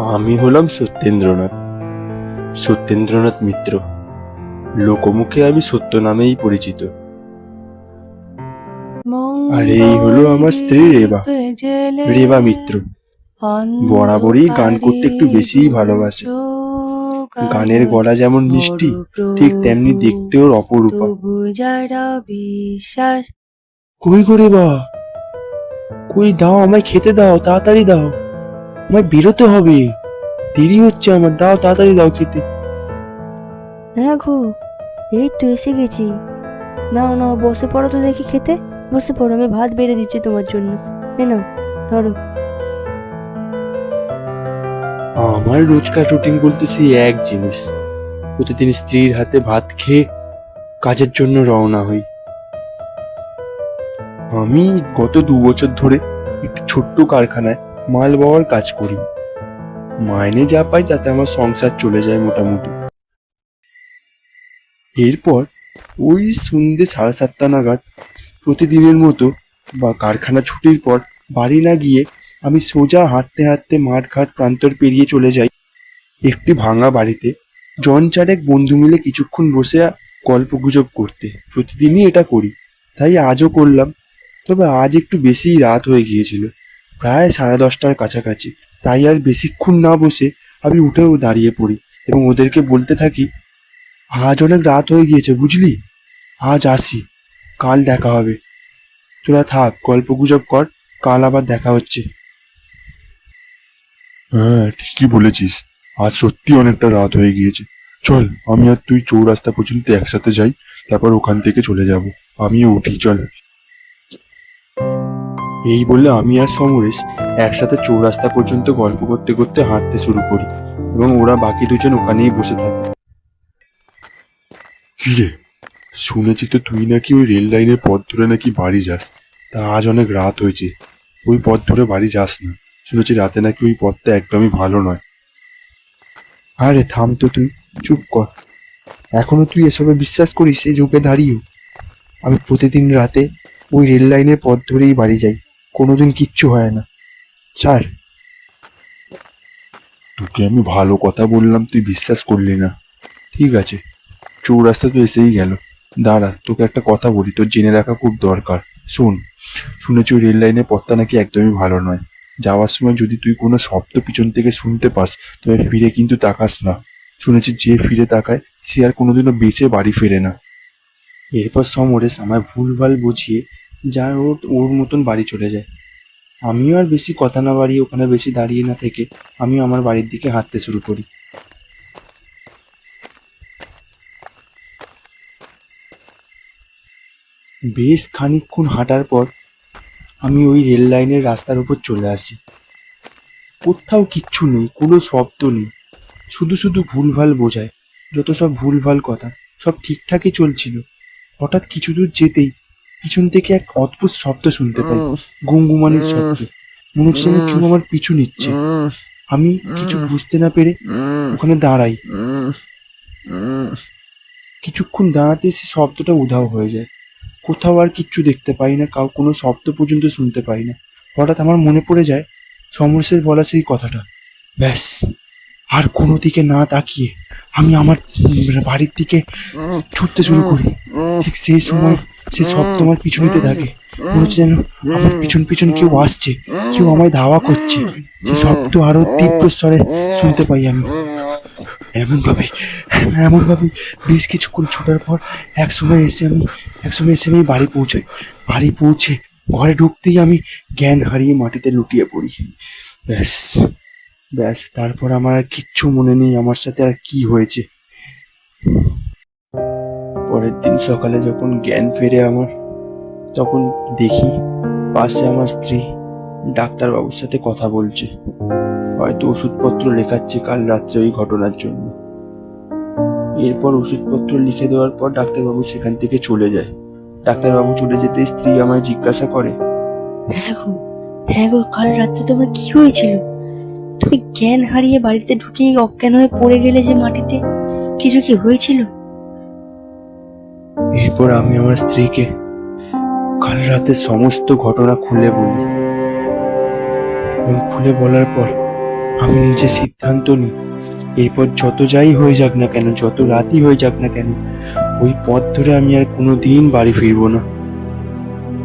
আমি হলাম সত্যেন্দ্রনাথ, সত্যেন্দ্রনাথ মিত্র। লোকমুখে আমি সত্য নামেই পরিচিত। আর এই হলো আমার স্ত্রী রেবা, রেবা মিত্র। বরাবরই গান করতে একটু বেশিই ভালোবাসে। গানের গলা যেমন মিষ্টি, ঠিক তেমনি দেখতেও অপরূপা। কই গো রেবা, কই দাও, আমায় খেতে দাও, তাড়াতাড়ি দাও, আমায় বেরোতে হবে, দেরি হচ্ছে আমার, দাও তাড়াতাড়ি দাও খেতে। হ্যাঁ গো, এই তো এসে গেছি। নাও নাও, বসে পড়ো তো দেখি খেতে। বসে পড়ো, আমি ভাত বেড়ে দিচ্ছি তোমার জন্য। এ নাও, ধরো। আমার রোজকার রুটিন বলতে সেই এক জিনিস, প্রতিদিন স্ত্রীর হাতে ভাত খেয়ে কাজের জন্য রওনা হই। আমি গত 2 বছর ধরে একটি ছোট্ট কারখানায় মাল বওয়ার কাজ করি। মাইনে যা পাই তাতে আমার সংসার চলে যায় মোটামুটি। এরপর ওই সন্ধ্যে 7:30 নাগাদ প্রতিদিনের মতো বা কারখানা ছুটির পর বাড়ি না গিয়ে আমি সোজা হাঁটতে হাঁটতে মাঠঘাট প্রান্তর পেরিয়ে চলে যাই একটি ভাঙা বাড়িতে জন চারেক বন্ধু মিলে কিছুক্ষণ বসে গল্পগুজব করতে। প্রতিদিনই এটা করি, তাই আজও করলাম। তবে আজ একটু বেশি রাত হয়ে গিয়েছিল, প্রায় 10:30টার কাছাকাছি। তাই আর বেশিক্ষণ না বসে আমি উঠেও দাঁড়িয়ে পড়ি এবং ওদেরকে বলতে থাকি, আজ অনেক রাত হয়ে গিয়েছে বুঝলি, আজ আসি, কাল দেখা হবে। তোরা থাক, গল্পগুজব কর, কাল আবার দেখা হচ্ছে। হ্যাঁ, ঠিকই বলেছিস। আজ সত্যি অনেকটা রাত হয়ে গিয়েছে। চল, আমি আর তুই চৌরাস্তা পর্যন্ত একসাথে যাই, তারপর ওখান থেকে চলে যাব। আমিও উঠি, চল। এই বলে আমি আর সমরেশ একসাথে চৌরাস্তা পর্যন্ত গল্প করতে করতে হাঁটতে শুরু করি এবং ওরা বাকি দুজন ওখানেই বসে থাকে। কি রে, শুনেছি তো তুই নাকি ওই রেল লাইনের পথ ধরে নাকি বাড়ি যাস। তা আজ অনেক রাত হয়েছে, ওই পথ ধরে বাড়ি যাস না। শুনেছি রাতে নাকি ওই পথটা একদমই ভালো নয়। আরে থাম তো তুই, চুপ কর। এখনো তুই এসবে বিশ্বাস করিস এই যুগে দাঁড়িয়েও? আমি প্রতিদিন রাতে ওই রেল লাইনের পথ ধরেই বাড়ি যাই, কোনোদিন কিচ্ছু হয় না। ছাড়। তোকে আমি ভালো কথা বললাম, তুই বিশ্বাস করলি না। ঠিক আছে, চৌরাস্তা তো এসেই গেল। দাঁড়া, তোকে একটা কথা বলি, তোর জেনে রাখা খুব দরকার। শোন, শুনেছি ওই রেল লাইনের পথটা নাকি একদমই ভালো নয়। যাওয়ার সময় যদি তুই কোনো শব্দ পিছন থেকে শুনতে পাস, তবে ফিরে কিন্তু তাকাস না। শুনেছি যে ফিরে তাকায় সে আর কোনোদিনও বেঁচে বাড়ি ফেরে না। এরপর সমরেশ আমায় ভুলভাল বুঝিয়ে যার ওর ওর মতন বাড়ি চলে যায়। আমিও আর বেশি কথা না বাড়িয়ে ওখানে বেশি দাঁড়িয়ে না থেকে আমিও আমার বাড়ির দিকে হাঁটতে শুরু করি। বেশ খানিকক্ষণ হাঁটার পর আমি ওই রেল লাইনের রাস্তার উপর চলে আসি। কোথাও কিচ্ছু নেই, কোনো শব্দ নেই, শুধু শুধু ভুলভাল বোঝায়। যত সব ভুলভাল কথা, সব ঠিকঠাকই চলছিল। হঠাৎ কিছু দূর যেতেই পিছন থেকে এক অদ্ভুত শব্দ শুনতে পাই, গুমগুমানির শব্দ। মনে হচ্ছে যেন কেউ আমার পিছু নিচ্ছে। আমি কিছু বুঝতে না পেরে ওখানে দাঁড়াই। কিছুক্ষণ দাঁড়াতেই সে শব্দটা উধাও হয়ে যায়। কোথাও আর কিচ্ছু দেখতে পাই না, কোনো শব্দ পর্যন্ত শুনতে পাই না। হঠাৎ আমার মনে পড়ে যায় সমরেশের বলা সেই কথাটা। ব্যাস, আর কোনো দিকে না তাকিয়ে আমি আমার বাড়ির দিকে ছুটতে শুরু করি। ঠিক সেই সময় সে শব্দ আমার পিছু নিতে থাকে। মনে হচ্ছে যেন আমার পিছন পিছন কেউ আসছে, কেউ আমায় ধাওয়া করছে। সে শব্দ আরো তীব্র স্বরে শুনতে পাই আমি। এমনভাবে এমনভাবে বেশ কিছুক্ষণ ছোটার পর একসময় এসে আমি বাড়ি পৌঁছাই। বাড়ি পৌঁছে ঘরে ঢুকতেই আমি জ্ঞান হারিয়ে মাটিতে লুটিয়ে পড়ি। ব্যাস ব্যাস, তারপর আমার আর কিচ্ছু মনে নেই আমার সাথে আর কি হয়েছে। পরের দিন সকালে যখন জ্ঞান ফেরে আমার, তখন দেখি পাশে আমার স্ত্রী ডাক্তারবাবুর সাথে কথা বলছে। হয়তো ওষুধপত্র লেখাচ্ছে কাল রাত্রে ওই ঘটনার জন্য। এরপর ওষুধপত্র লিখে দেওয়ার পর ডাক্তারবাবু সেখান থেকে চলে যায়। ডাক্তারবাবু চলে যেতে স্ত্রী আমায় জিজ্ঞাসা করে, হ্যাঁ গো, কাল রাত্রে তোমার কি হয়েছিল? তুমি জ্ঞান হারিয়ে বাড়িতে ঢুকেই অজ্ঞান হয়ে পড়ে গেলে যে মাটিতে, কিছু কি হয়েছিল? এরপর আমি আমার স্ত্রীকে কাল রাতে সমস্ত ঘটনা খুলে বলি এবং খুলে বলার পর আমি নিজে সিদ্ধান্ত নিই, এরপর যত যাই হয়ে যাক না কেন, যত রাতই হয়ে যাক না কেন, ওই পথ ধরে আমি আর কোনোদিন বাড়ি ফিরবো না।